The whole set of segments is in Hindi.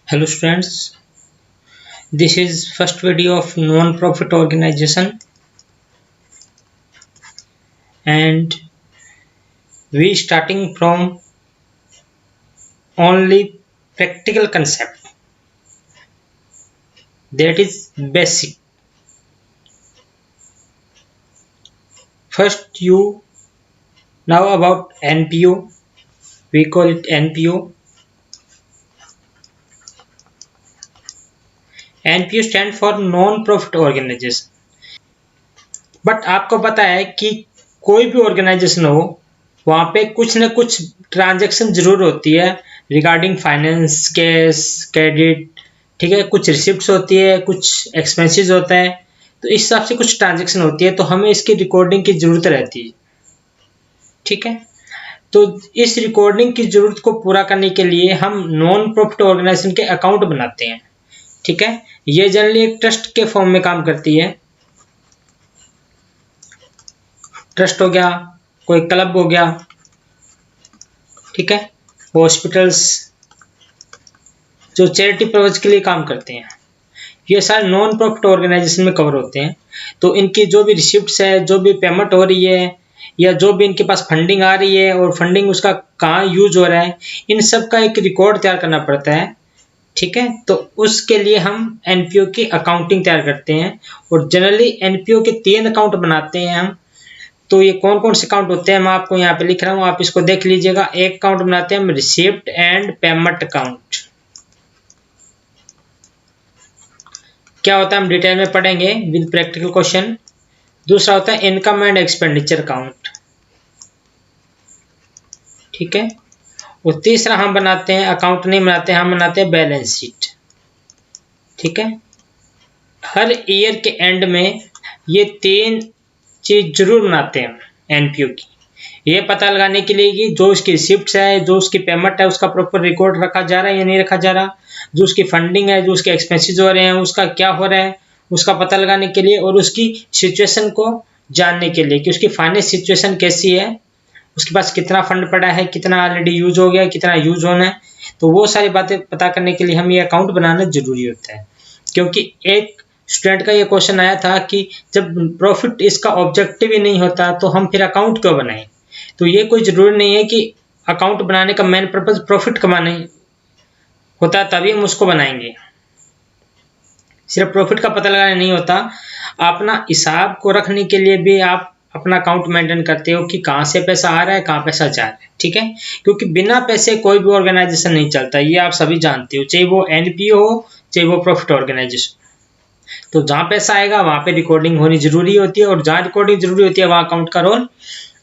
Hello students, this is first video of non-profit organization and we starting from only practical concept, that is basic. First you know about NPO, we call it NPO. NPO stand for non-profit organization. But आपको पता है कि कोई भी ऑर्गेनाइजेशन हो वहाँ पे कुछ न कुछ ट्रांजैक्शन जरूर होती है रिगार्डिंग फाइनेंस, कैश, क्रेडिट, ठीक है, कुछ रिसिप्ट्स होती है, कुछ एक्सपेंसेस होता है, तो इस हिसाब से कुछ ट्रांजैक्शन होती है, तो हमें इसकी रिकॉर्डिंग की जरूरत रहती है। ठीक है, तो इस रिकॉर्डिंग की जरूरत को पूरा करने के लिए हम नॉन प्रॉफिट ऑर्गेनाइजेशन के अकाउंट बनाते हैं। ठीक है, ये जनरली एक ट्रस्ट के फॉर्म में काम करती है। ट्रस्ट हो गया, कोई क्लब हो गया, ठीक है, हॉस्पिटल्स जो चैरिटी पर्पज के लिए काम करते हैं, ये सारे नॉन प्रॉफिट ऑर्गेनाइजेशन में कवर होते हैं। तो इनकी जो भी रिसिप्ट्स है, जो भी पेमेंट हो रही है, या जो भी इनके पास फंडिंग आ रही है और फंडिंग उसका कहाँ यूज हो रहा है, इन सब का एक रिकॉर्ड तैयार करना पड़ता है। ठीक है, तो उसके लिए हम एनपीओ की अकाउंटिंग तैयार करते हैं और जनरली एनपीओ के 3 अकाउंट बनाते हैं हम। तो ये कौन कौन से अकाउंट होते हैं मैं आपको यहाँ पे लिख रहा हूँ, आप इसको देख लीजिएगा। एक अकाउंट बनाते हैं हम रिसिप्ट एंड पेमेंट अकाउंट। क्या होता है हम डिटेल में पढ़ेंगे विद प्रैक्टिकल क्वेश्चन। दूसरा होता है इनकम एंड एक्सपेंडिचर अकाउंट। ठीक है, और तीसरा हम बनाते हैं, अकाउंट नहीं बनाते, हम बनाते हैं बैलेंस शीट। ठीक है, हर ईयर के एंड में ये 3 चीज जरूर बनाते हैं एनपीओ की, ये पता लगाने के लिए कि जो उसकी रिसिप्ट्स है, जो उसकी पेमेंट है, उसका प्रॉपर रिकॉर्ड रखा जा रहा है या नहीं रखा जा रहा, जो उसकी फंडिंग है, जो उसके एक्सपेंसेस हो रहे हैं, उसका क्या हो रहा है, उसका पता लगाने के लिए, और उसकी सिचुएशन को जानने के लिए कि उसकी फाइनेंस सिचुएशन कैसी है, उसके पास कितना फंड पड़ा है, कितना ऑलरेडी यूज हो गया, कितना यूज होना है। तो वो सारी बातें पता करने के लिए हम ये अकाउंट बनाना जरूरी होता है। क्योंकि एक स्टूडेंट का ये क्वेश्चन आया था कि जब प्रॉफिट इसका ऑब्जेक्टिव ही नहीं होता तो हम फिर अकाउंट क्यों बनाएं। तो ये कोई जरूरी नहीं है कि अकाउंट बनाने का मेन पर्पज प्रॉफिट कमाने होता तभी हम उसको बनाएंगे। सिर्फ प्रॉफिट का पता लगाना नहीं होता, अपना हिसाब को रखने के लिए भी आप अपना अकाउंट मेंटेन करते हो कि कहाँ से पैसा आ रहा है, कहाँ पैसा जा रहा है। ठीक है, क्योंकि बिना पैसे कोई भी ऑर्गेनाइजेशन नहीं चलता, ये आप सभी जानते हो, चाहे वो एनपीओ हो चाहे वो प्रॉफिट ऑर्गेनाइजेशन। तो जहाँ पैसा आएगा वहाँ पे रिकॉर्डिंग होनी जरूरी होती है, और जहाँ रिकॉर्डिंग जरूरी होती है वहाँ अकाउंट का रोल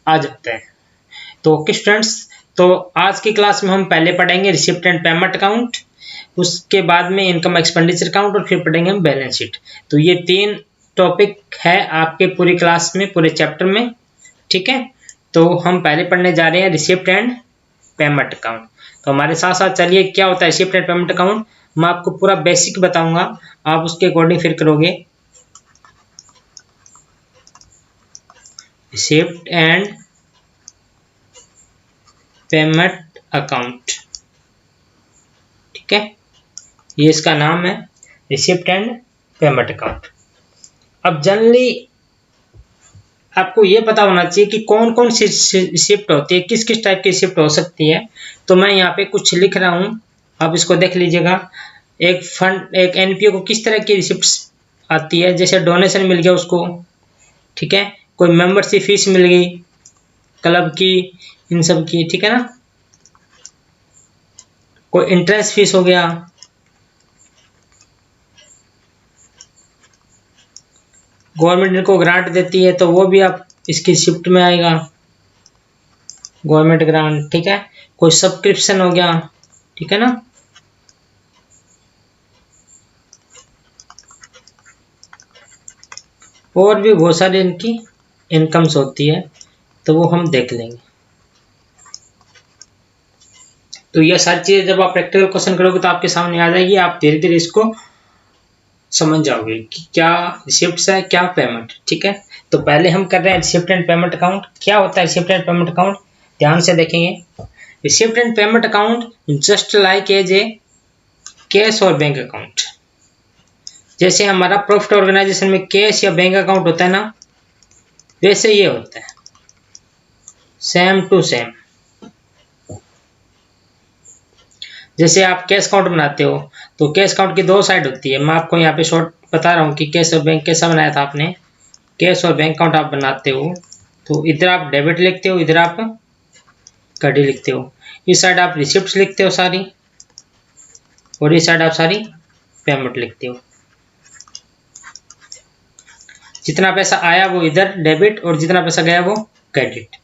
आ जाता है। तो ओके स्टूडेंट्स, तो आज की क्लास में हम पहले पढ़ेंगे रिसिप्ट एंड पेमेंट अकाउंट, उसके बाद में इनकम एक्सपेंडिचर अकाउंट, और फिर पढ़ेंगे हम बैलेंस शीट। तो ये 3 टॉपिक है आपके पूरी क्लास में, पूरे चैप्टर में। ठीक है, तो हम पहले पढ़ने जा रहे हैं रिसिप्ट एंड पेमेंट अकाउंट। तो हमारे साथ साथ चलिए, क्या होता है रिसिप्ट एंड पेमेंट अकाउंट, मैं आपको पूरा बेसिक बताऊंगा, आप उसके अकॉर्डिंग फिर करोगे। रिसिप्ट एंड पेमेंट अकाउंट, ठीक है, ये इसका नाम है रिसिप्ट एंड पेमेंट अकाउंट। अब जनरली आपको ये पता होना चाहिए कि कौन कौन सी रिसिप्ट होती है, किस किस टाइप की रिसिप्ट हो सकती है। तो मैं यहाँ पे कुछ लिख रहा हूँ, आप इसको देख लीजिएगा। एक एनपीओ को किस तरह की रिसिप्ट आती है, जैसे डोनेशन मिल गया उसको, ठीक है, कोई मेंबरशिप फीस मिल गई क्लब की, इन सब की, ठीक है ना, कोई इंटरेस्ट फीस हो गया, गवर्नमेंट इनको ग्रांट देती है तो वो भी आप इसकी रिसिप्ट में आएगा, गवर्नमेंट ग्रांट। ठीक है, कोई सब्सक्रिप्शन हो गया, ठीक है ना, और भी बहुत सारी इनकी इनकम्स होती है, तो वो हम देख लेंगे। तो ये सारी चीजें जब आप प्रैक्टिकल क्वेश्चन करोगे तो आपके सामने आ जाएगी, आप धीरे धीरे इसको समझ जाओगे कि क्या रिसिप्ट है, क्या पेमेंट। ठीक है, तो पहले हम कर रहे हैं रिसिप्ट एंड पेमेंट अकाउंट। क्या होता है रिसिप्ट एंड पेमेंट अकाउंट, ध्यान से देखेंगे। Receipt and payment account just like as a cash और बैंक अकाउंट। जैसे हमारा प्रॉफिट ऑर्गेनाइजेशन में कैश या बैंक अकाउंट होता है ना, वैसे ये होता है, सेम टू सेम। जैसे आप कैश अकाउंट बनाते हो तो कैश अकाउंट की दो साइड होती है। मैं आपको यहाँ पे शॉर्ट बता रहा हूँ कि कैश और बैंक कैसा बनाया था आपने। कैश और बैंक अकाउंट आप बनाते हो तो इधर आप डेबिट लिखते हो, इधर आप क्रेडिट लिखते हो। इस साइड आप रिसिप्ट लिखते हो सारी, और इस साइड आप सारी पेमेंट लिखते हो। जितना पैसा आया वो इधर डेबिट और जितना पैसा गया वो क्रेडिट,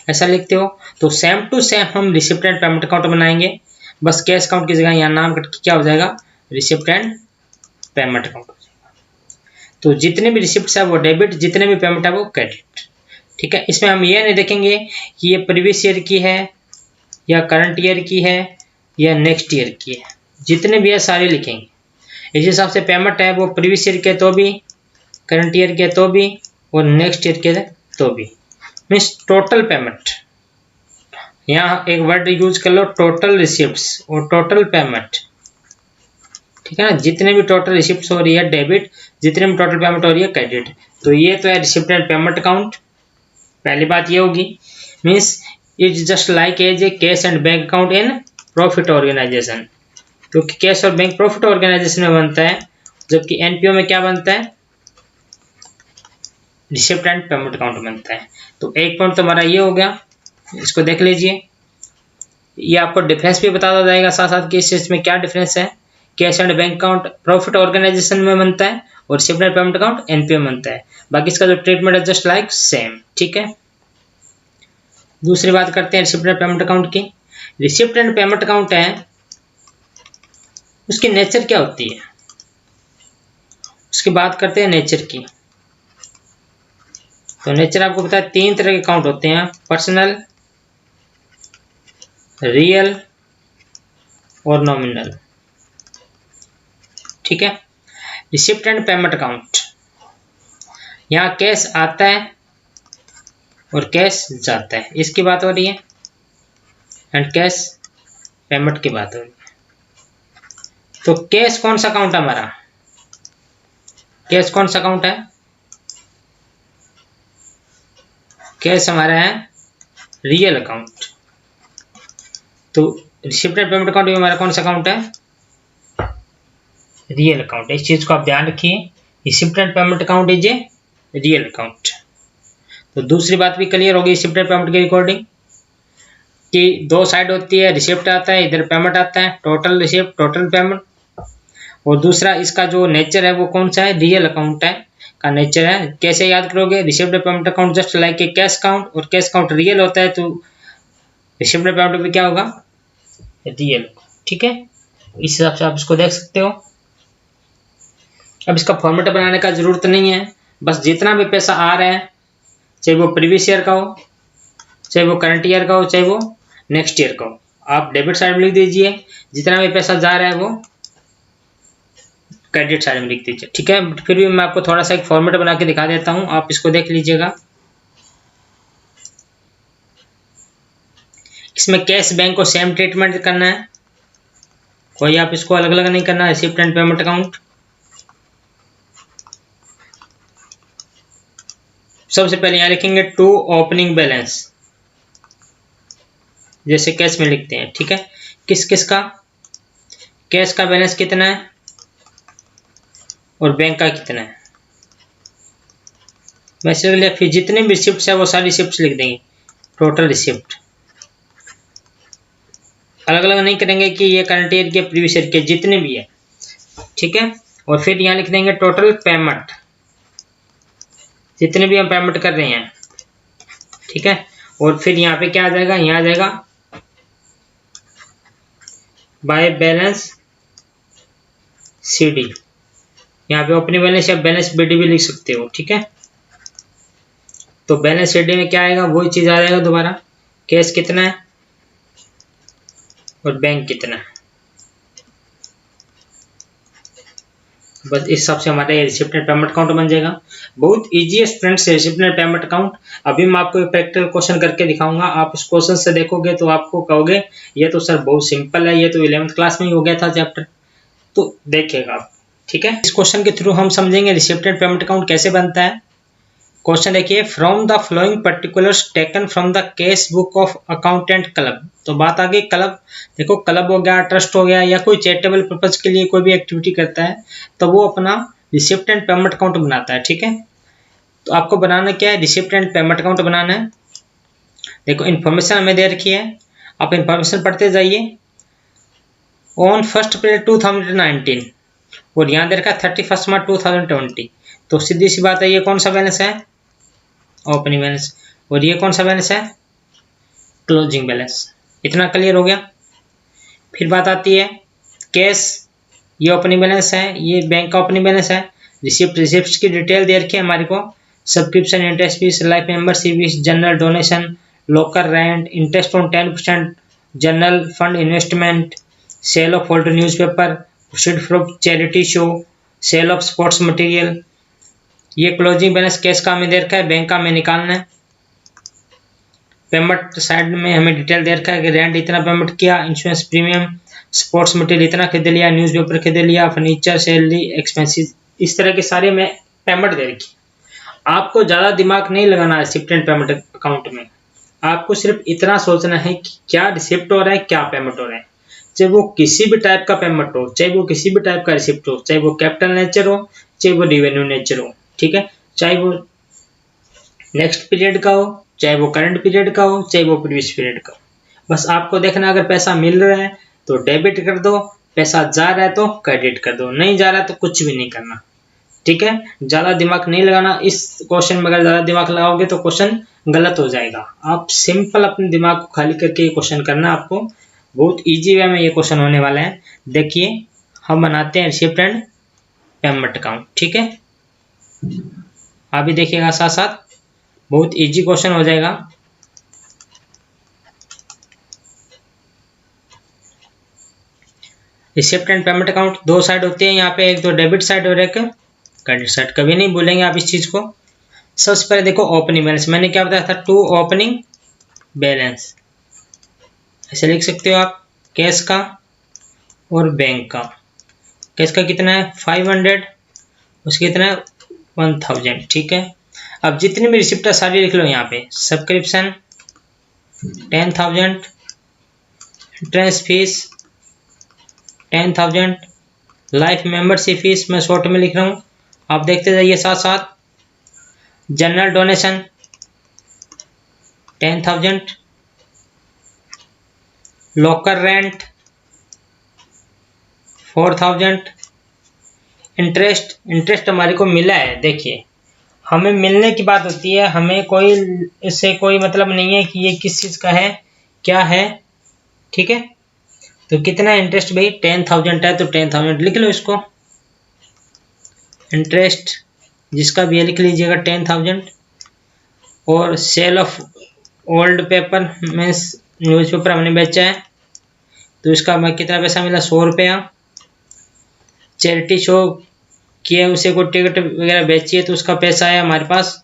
ऐसा लिखते हो। तो सेम टू सेम हम रिसिप्ट एंड पेमेंट अकाउंट बनाएंगे, बस कैश अकाउंट की जगह यहाँ नाम कट के क्या हो जाएगा, रिसिप्ट एंड पेमेंट अकाउंट हो जाएगा। तो जितने भी रिसिप्ट है वो डेबिट, जितने भी पेमेंट है वो क्रेडिट। ठीक है, इसमें हम ये नहीं देखेंगे कि ये प्रीवियस ईयर की है या करंट ईयर की है या नेक्स्ट ईयर की है, जितने भी है सारे लिखेंगे। इस हिसाब से पेमेंट है वो प्रीवियस ईयर के तो भी, करंट ईयर के तो भी, और नेक्स्ट ईयर के तो भी, मीन्स टोटल पेमेंट। यहाँ एक वर्ड यूज कर लो, टोटल रिसिप्ट्स और टोटल पेमेंट। ठीक है ना, जितने भी टोटल रिसिप्ट्स हो रही है डेबिट, जितने भी टोटल पेमेंट हो रही है क्रेडिट। तो ये तो है रिसिप्ट एंड पेमेंट अकाउंट। पहली बात ये होगी, means it's just like as a cash and bank account in profit organisation, क्योंकि कैश और बैंक प्रॉफिट ऑर्गेनाइजेशन में बनता है, जबकि एनपीओ में क्या बनता है, रिसिप्ट एंड पेमेंट अकाउंट बनता है। तो एक पॉइंट तो हमारा ये हो गया, इसको देख लीजिए। ये आपको डिफरेंस भी बताता जाएगा साथ साथ कि इस में क्या डिफरेंस है। Cash and bank account profit organisation में बनता है और receipt and payment account NPO में बनता है। बाकी इसका जो ट्रीटमेंट है जस्ट लाइक सेम। ठीक है, दूसरी बात करते हैं रिसिप्ट एंड पेमेंट अकाउंट की। रिसिप्ट एंड पेमेंट अकाउंट है, उसकी नेचर क्या होती है, उसकी बात करते हैं नेचर की। तो नेचर आपको पता है तीन तरह के अकाउंट होते हैं, पर्सनल, रियल और नॉमिनल। ठीक है, रिसिप्ट एंड पेमेंट अकाउंट, यहाँ कैश आता है और कैश जाता है, इसकी बात हो रही है, एंड कैश पेमेंट की बात हो रही है। तो कैश कौन सा अकाउंट है हमारा, कैश कौन सा अकाउंट है, कैश हमारा है रियल अकाउंट। तो रिसिप्ट एंड पेमेंट अकाउंट भी हमारा कौन सा अकाउंट है, रियल अकाउंट। इस चीज को आप ध्यान रखिए, receipt and payment account is a real account. तो दूसरी बात भी क्लियर होगी रिसिप्ट एंड पेमेंट की रिकॉर्डिंग, कि दो साइड होती है, रिसिप्ट आता है, इधर पेमेंट आता है, टोटल रिसिप्ट टोटल पेमेंट। और दूसरा इसका जो नेचर है वो कौन सा है, रियल अकाउंट है का नेचर है। कैसे याद करोगे, receipt and payment account just like a cash account, और कैश अकाउंट रियल होता है, तो रिसिप्ट एंड पेमेंट भी क्या होगा, रियल। ठीक है, इस हिसाब से आप इसको देख सकते हो। अब इसका फॉर्मेट बनाने का जरूरत नहीं है, बस जितना भी पैसा आ रहा है, चाहे वो प्रीवियस ईयर का हो, चाहे वो करंट ईयर का हो, चाहे वो नेक्स्ट ईयर का हो, आप डेबिट साइड में लिख दीजिए। जितना भी पैसा जा रहा है वो क्रेडिट साइड में लिख दीजिए। ठीक है, फिर भी मैं आपको थोड़ा सा एक फॉर्मेट बना के दिखा देता हूं, आप इसको देख लीजिएगा। इसमें कैश बैंक को सेम ट्रीटमेंट करना है, कोई आप इसको अलग अलग नहीं करना। रिसिप्ट एंड पेमेंट अकाउंट, सबसे पहले यहां लिखेंगे टू ओपनिंग बैलेंस, जैसे कैश में लिखते हैं। ठीक है, किस किस का, कैश का बैलेंस कितना है और बैंक का कितना है, वैसे फिर जितने भी रिसिप्ट है वो सारी रिसिप्ट लिख देंगे, टोटल रिसिप्ट। अलग अलग नहीं करेंगे कि ये करंट ईयर के प्रीवियस ईयर के जितने भी है। ठीक है, और फिर यहाँ लिख देंगे टोटल पेमेंट, जितने भी हम पेमेंट कर रहे हैं। ठीक है, और फिर यहाँ पे क्या आ जाएगा, यहाँ आ जाएगा बाय बैलेंस सीडी, यहाँ पे ओपनिंग बैलेंस या बैलेंस बीडी भी लिख सकते हो। ठीक है, तो बैलेंस सीडी में क्या आएगा, वही चीज आ जाएगा दोबारा, कैश कितना है और बैंक कितना है। बस इस हिसाब से हमारा रिसिप्ट एंड पेमेंट अकाउंट बन जाएगा। बहुत इजी है friends receipt and payment account. अभी मैं आपको एक प्रैक्टिकल क्वेश्चन करके दिखाऊंगा, आप उस क्वेश्चन से देखोगे तो आपको कहोगे ये तो सर बहुत सिंपल है, ये तो 11th क्लास में ही हो गया था चैप्टर, तो देखिएगा आप, ठीक है। इस क्वेश्चन के थ्रू हम समझेंगे रिसिप्ट एंड पेमेंट अकाउंट कैसे बनता है। क्वेश्चन देखिए, from the flowing particulars taken from the case book of accountant club. तो बात आ गई क्लब, देखो क्लब हो गया, ट्रस्ट हो गया, या कोई चैरिटेबल पर्पज के लिए कोई भी एक्टिविटी करता है तो वो अपना रिसिप्ट एंड पेमेंट अकाउंट बनाता है, ठीक है। तो आपको बनाना क्या है, रिसिप्ट एंड पेमेंट अकाउंट बनाना है। देखो इन्फॉर्मेशन हमें दे रखी है, आप इन्फॉर्मेशन पढ़ते जाइए। ऑन 1 अप्रैल 2019 और यहाँ दे रखा है 31 मार्च 2020। तो सीधी सी बात है, ये कौन सा बैलेंस है, ओपनिंग बैलेंस, और ये कौन सा बैलेंस है, क्लोजिंग बैलेंस। इतना क्लियर हो गया। फिर बात आती है कैश, ये ओपनिंग बैलेंस है, ये बैंक का ओपनिंग बैलेंस है। रिसिप्ट की डिटेल दे रखी है हमारे को, subscription, interest fees, life membership fees, general donation, local rent, interest on 10%, general fund investment, sale of old newspaper, proceed from charity show, sale of sports material. ये क्लोजिंग बैलेंस कैश का हमें दे रखा है, बैंक का हमें निकालना है। पेमेंट साइड में हमें डिटेल दे रखा है कि रेंट इतना पेमेंट किया, इंश्योरेंस प्रीमियम, स्पोर्ट्स मटेरियल इतना खरीद लिया, न्यूज़पेपर खरीद लिया, फर्नीचर, सैलरी, एक्सपेंसेस, इस तरह के सारे में पेमेंट दे रखी। आपको ज़्यादा दिमाग नहीं लगाना है रिसिप्ट एंड पेमेंट अकाउंट में, आपको सिर्फ इतना सोचना है कि क्या रिसिप्ट हो रहा है, क्या पेमेंट हो रहा है। चाहे वो किसी भी टाइप का पेमेंट हो, चाहे वो किसी भी टाइप का रिसिप्ट हो, चाहे वो कैपिटल नेचर हो, चाहे वो रिवेन्यू नेचर हो, ठीक है। चाहे वो नेक्स्ट पीरियड का हो, चाहे वो करंट पीरियड का हो, चाहे वो प्रीवियस पीरियड का हो। बस आपको देखना, अगर पैसा मिल रहा है तो डेबिट कर दो, पैसा जा रहा है तो क्रेडिट कर दो, नहीं जा रहा है तो कुछ भी नहीं करना, ठीक है। ज़्यादा दिमाग नहीं लगाना इस क्वेश्चन में। अगर ज़्यादा दिमाग लगाओगे तो क्वेश्चन गलत हो जाएगा। आप सिंपल अपने दिमाग को खाली करके ये क्वेश्चन करना, आपको बहुत इजी वे में ये क्वेश्चन होने वाला है। देखिए हम बनाते हैं रिसिप्ट एंड पेमेंट अकाउंट, ठीक है। आप भी देखिएगा साथ साथ, बहुत इजी क्वेश्चन हो जाएगा। रिसिप्ट एंड पेमेंट अकाउंट दो साइड होती है यहाँ पे, एक तो डेबिट साइड और एक क्रेडिट साइड। कभी नहीं भूलेंगे आप इस चीज को। सबसे पहले देखो ओपनिंग बैलेंस, मैंने क्या बताया था, टू ओपनिंग बैलेंस, ऐसे लिख सकते हो आप, कैश का और बैंक का। कैश का कितना है 500, उसके कितना है 1000, ठीक है। अब जितनी भी रिसिप्ट है सारी लिख लो यहाँ पे। Subscription 10,000, interest fees 10,000, life membership fees मैं शॉर्ट में लिख रहा हूँ, आप देखते जाइए साथ साथ। General donation 10,000, local rent 4,000, interest हमारे को मिला है। देखिए हमें मिलने की बात होती है, हमें कोई इससे कोई मतलब नहीं है कि ये किस चीज़ का है, क्या है, ठीक है। तो कितना इंटरेस्ट भाई 10,000 है, तो 10,000 लिख लो इसको। इंटरेस्ट जिसका भी है लिख लीजिएगा 10,000। और sale of old paper means newspaper हमने बेचा है, तो इसका हमें कितना पैसा मिला 100 रुपया। चैरिटी शो किया, उसे को टिकट वगैरह बेची है तो उसका पैसा है हमारे पास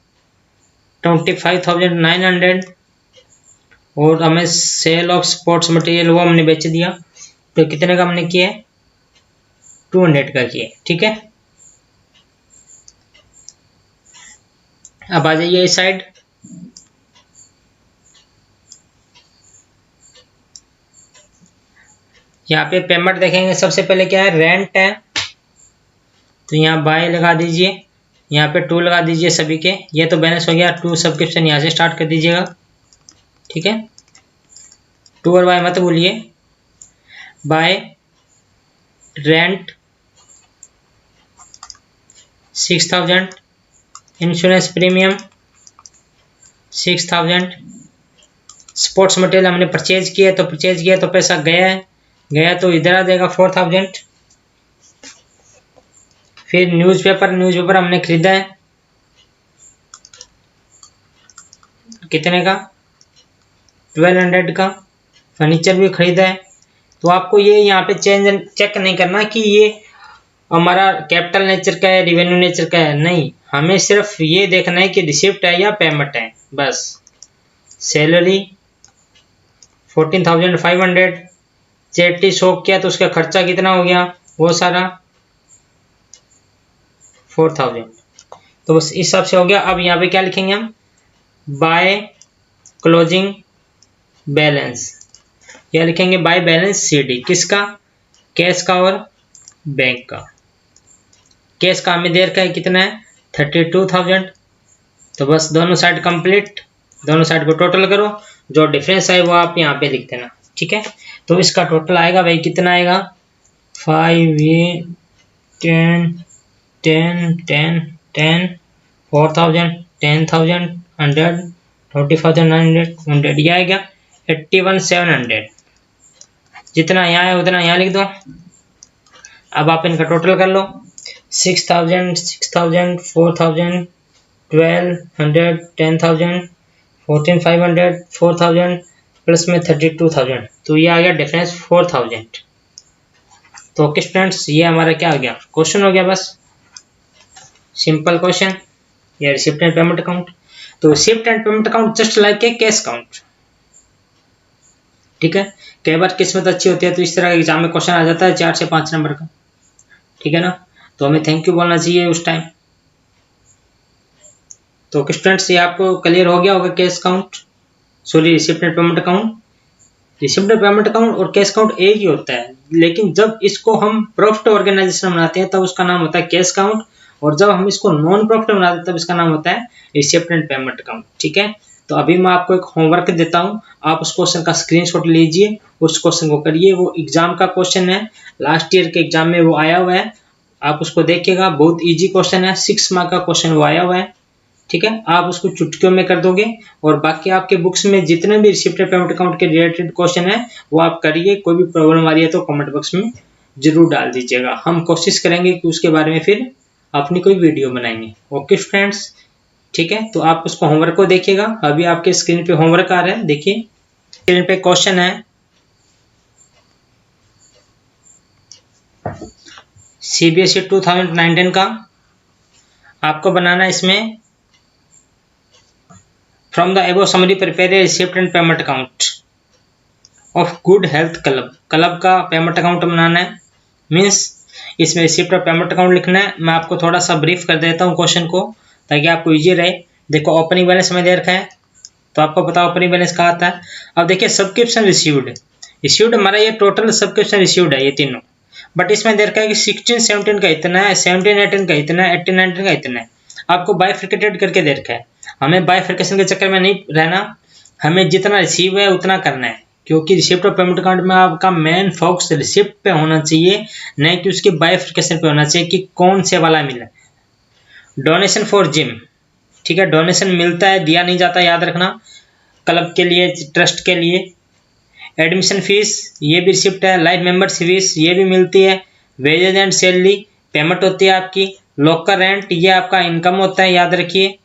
25,900। और हमें सेल ऑफ स्पोर्ट्स मटेरियल वो हमने बेच दिया, तो कितने का हमने किया है 200 का किया, ठीक है। अब आ जाइए इस साइड। यहाँ पे पेमेंट देखेंगे, सबसे पहले क्या है रेंट है, तो यहाँ बाय लगा दीजिए, यहाँ पे 2 लगा दीजिए सभी के। ये तो बैलेंस हो गया 2, सब्सक्रिप्शन यहाँ से स्टार्ट कर दीजिएगा, ठीक है। 2 और बाय मत भूलिए। Bye rent 6,000, insurance premium 6,000, sports material हमने परचेज किया, तो परचेज किया तो पैसा गया तो इधर आ जाएगा 4,000। फिर न्यूज़पेपर हमने खरीदा है, कितने का 1200 का। फर्नीचर भी खरीदा है। तो आपको ये यहाँ पे चेक नहीं करना कि ये हमारा कैपिटल नेचर का है, रिवेन्यू नेचर का है, नहीं, हमें सिर्फ ये देखना है कि रिसिप्ट है या पेमेंट है, बस। सैलरी 14,500, चैरिटी शो किया तो उसका खर्चा कितना हो गया वो सारा 4000। तो बस इस हिसाब से हो गया। अब यहाँ पे क्या लिखेंगे हम, बाय क्लोजिंग बैलेंस, या लिखेंगे बाय बैलेंस CD, किसका, कैश का और बैंक का। कैश का हमें दे रखा है कितना है 32,000। तो बस दोनों साइड कंप्लीट, दोनों साइड को टोटल करो, जो डिफरेंस है वो आप यहाँ पे लिख देना, ठीक है। तो इसका टोटल आएगा भाई कितना आएगा, 5 ये 10 10 10 10 4,000 10,000 100 40,900 100, ये आएगा 81,700। जितना यहाँ है उतना यहाँ लिख दो। अब आप इनका टोटल कर लो, 6,000 6,000 4,000 1,200 10,000 14,500 4,000 प्लस में 32,000, तो ये आ गया डिफरेंस 4,000। तो ओके स्टूडेंट्स, ये हमारा क्या आ गया, क्वेश्चन हो गया, बस सिंपल क्वेश्चन। ये रिसिप्ट एंड पेमेंट अकाउंट। तो receipt and payment account just like a cash account, ठीक है। कई बार किस्मत अच्छी होती है तो इस तरह का एग्जाम में क्वेश्चन आ जाता है 4 से 5 नंबर का, ठीक है ना। तो हमें थैंक यू बोलना चाहिए उस टाइम। तो स्टूडेंट्स, ये आपको क्लियर हो गया होगा cash account, sorry receipt and payment account. Receipt and payment account और कैश अकाउंट एक ही होता है, लेकिन जब इसको हम प्रॉफिट ऑर्गेनाइजेशन बनाते हैं तब उसका नाम होता है कैश अकाउंट, और जब हम इसको नॉन प्रॉफिट बनाते हैं तब इसका नाम होता है रिसिप्ट एंड पेमेंट अकाउंट, ठीक है। तो अभी मैं आपको एक होमवर्क देता हूं, आप उस क्वेश्चन का स्क्रीनशॉट लीजिए, उस क्वेश्चन को करिए। वो एग्जाम का क्वेश्चन है, लास्ट ईयर के एग्जाम में वो आया हुआ है, आप उसको देखिएगा, बहुत इजी क्वेश्चन है, 6 मार्क का क्वेश्चन वो आया हुआ है, ठीक है। आप उसको चुटकियों में कर दोगे, और बाकी आपके बुक्स में जितने भी रिसिप्ट पेमेंट अकाउंट के रिलेटेड क्वेश्चन है वो आप करिए। कोई भी प्रॉब्लम आ रही है तो कमेंट बॉक्स में जरूर डाल दीजिएगा, हम कोशिश करेंगे कि उसके बारे में फिर अपनी कोई वीडियो बनाएंगे। ओके फ्रेंड्स, ठीक है। तो आप उसको होमवर्क को देखिएगा। अभी आपके स्क्रीन पे होमवर्क आ रहा है, देखिए स्क्रीन पे क्वेश्चन है CBSE 2019 का, आपको बनाना है इसमें फ्रॉम द एबो summary prepare a receipt and payment account of good health club. Club का पेमेंट अकाउंट बनाना है, मीन्स इसमें रिसिप्ट और पेमेंट अकाउंट लिखना है। मैं आपको थोड़ा सा ब्रीफ कर देता हूँ क्वेश्चन को ताकि आपको इजी रहे। देखो ओपनिंग बैलेंस में दे रखा है, तो आपको पता ओपनिंग बैलेंस कहाँ आता है। अब देखिए सब्सक्रिप्शन रिसीव्ड, रिसीव्ड हमारा ये टोटल सब्सक्रिप्शन रिसीव्ड है ये तीनों, बट इसमें दे रखा है कि 16-17 का इतना है, 17-18 का इतना है, 18-19 का इतना है। आपको बाइफर्केटेड करके दे रखा है। हमें बाइफर्केशन के चक्कर में नहीं रहना, हमें जितना रिसीव है उतना करना है, क्योंकि रिसिप्ट और पेमेंट अकाउंट में आपका मेन फोकस रिसिप्ट पे होना चाहिए, नहीं कि उसके बाइफर्केशन पे होना चाहिए कि कौन से वाला मिला। डोनेशन फॉर जिम, ठीक है, डोनेशन मिलता है, दिया नहीं जाता, याद रखना, क्लब के लिए, ट्रस्ट के लिए। एडमिशन फीस ये भी रिसिप्ट है। लाइफ मेंबरशिप फीस ये भी मिलती है। वेजेज एंड सैलरी पेमेंट होती है आपकी। लॉकर रेंट ये आपका इनकम होता है, याद रखिए,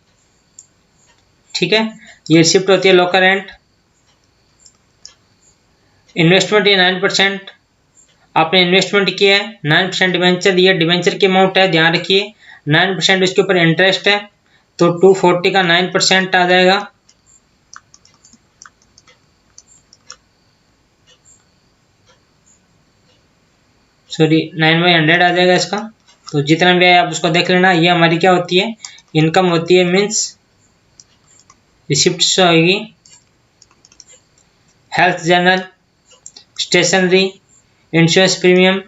ठीक है, ये रिसिप्ट होती है लॉकर रेंट। इन्वेस्टमेंट ये 9%, आपने इन्वेस्टमेंट किया है। 9% डिवेंचर, ये डिवेंचर की अमाउंट है, ध्यान रखिए। 9% इसके ऊपर इंटरेस्ट है, तो 240 का 9% आ जाएगा। सॉरी 9/100 आ जाएगा इसका। तो जितना भी है आप उसको देख लेना। ये हमारी क्या होती है, इनकम होती है, मीन्स रिसिप्ट होगी। Health journal, stationery, insurance premium,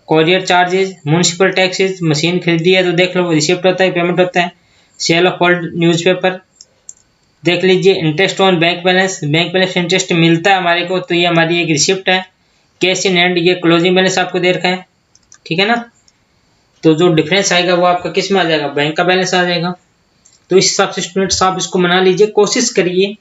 courier charges, municipal taxes, machine खरीदी है तो देख लो रिसिप्ट होता है, पेमेंट होता है। सेल ऑफ ओल्ड न्यूज़पेपर देख लीजिए। Interest on bank balance, bank balance interest मिलता है हमारे को, तो ये हमारी एक रिसिप्ट है। कैश इन हैंड ये क्लोजिंग बैलेंस आपको दे रखा है, ठीक है ना। तो जो डिफरेंस आएगा वो आपका किस में आ जाएगा, बैंक का बैलेंस आ जाएगा। तो इस हिसाब से स्टूडेंट्स आप इसको बना लीजिए, कोशिश करिए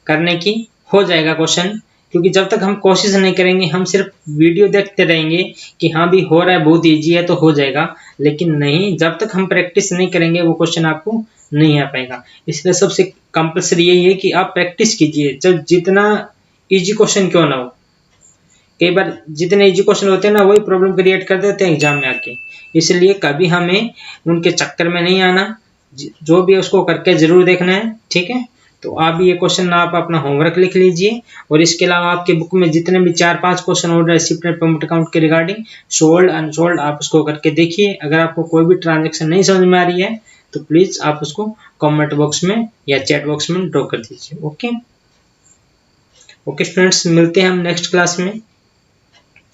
करने की, हो जाएगा क्वेश्चन। क्योंकि जब तक हम कोशिश नहीं करेंगे, हम सिर्फ वीडियो देखते रहेंगे कि हाँ भी हो रहा है, बहुत ईजी है तो हो जाएगा, लेकिन नहीं, जब तक हम प्रैक्टिस नहीं करेंगे वो क्वेश्चन आपको नहीं आ पाएगा। इसलिए सबसे कंपल्सरी यही है कि आप प्रैक्टिस कीजिए, जब जितना ईजी क्वेश्चन क्यों ना हो। कई बार जितने इजी क्वेश्चन होते हैं ना वही प्रॉब्लम क्रिएट कर देते हैं एग्जाम में आके, इसलिए कभी हमें उनके चक्कर में नहीं आना, जो भी है उसको करके जरूर देखना है, ठीक है। तो आप ये क्वेश्चन आप अपना होमवर्क लिख लीजिए, और इसके अलावा आपके बुक में जितने भी 4-5 question order receipt payment account के रिगार्डिंग सोल्ड अनसोल्ड आप उसको करके देखिए। अगर आपको कोई भी ट्रांजेक्शन नहीं समझ में आ रही है तो प्लीज आप उसको कमेंट बॉक्स में या चैट बॉक्स में ड्रॉ कर दीजिए। ओके स्टूडेंट्स, मिलते हैं हम नेक्स्ट क्लास में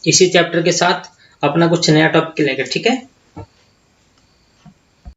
इसी चैप्टर के साथ अपना कुछ नया टॉपिक लेकर, ठीक है।